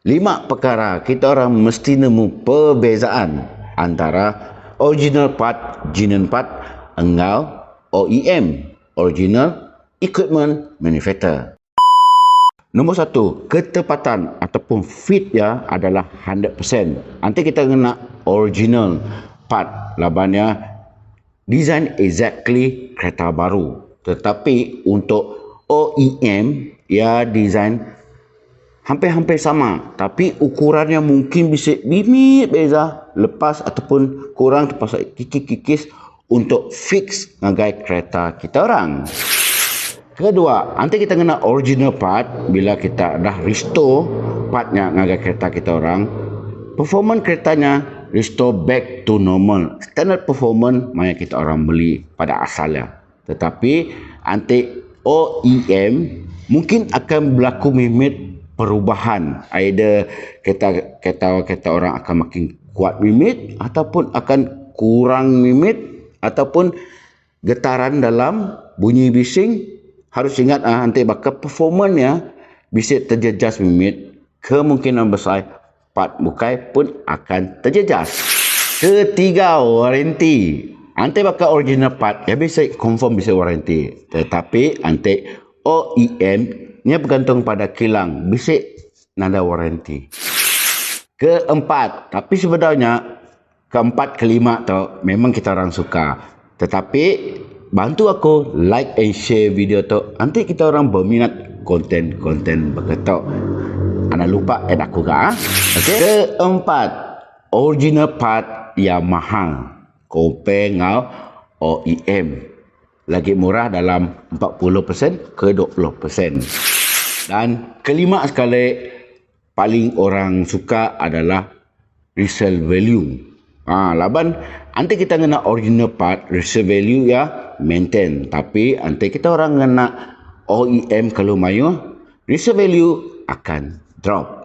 5 perkara kita orang mesti nemu perbezaan antara original part, genuine part, engau OEM, original equipment manufacturer. Nombor 1, ketepatan ataupun fit ya adalah 100%. Nanti kita kena original part, labannya design exactly kereta baru. Tetapi untuk OEM, ya design hampir-hampir sama. Tapi ukurannya mungkin bisa bimit beza. Lepas ataupun kurang terpaksa kikis-kikis untuk fix ngagai kereta kita orang. Kedua, nanti kita kena original part. Bila kita dah restore partnya ngagai kereta kita orang, performance keretanya restore back to normal. Standard performance mana kita orang beli pada asalnya. Tetapi nanti OEM mungkin akan berlaku mimit perubahan. Either kereta orang akan makin kuat mimit ataupun akan kurang mimit ataupun getaran dalam bunyi bising. Harus ingat nanti bakal performanya bisa terjejas mimit. Kemungkinan besar part bukai pun akan terjejas. Ketiga, waranti. Nanti bakal original part ya bisa confirm bisa waranti. Tetapi nanti OEM nya bergantung pada kilang, bisa nada waranti. Keempat, tapi sebenarnya keempat, kelima tu memang kita orang suka. Tetapi bantu aku like and share video tu. Nanti kita orang berminat konten-konten begitu. Anda lupa add aku ke? Okay? Keempat, original part yang mahal. Compare ngau OEM. Lagi murah dalam 40% ke 20%. Dan kelima sekali, paling orang suka adalah resale value. Laban, nanti kita kena original part, resale value ya maintain. Tapi nanti kita orang kena OEM kalau mayu, resale value akan drop.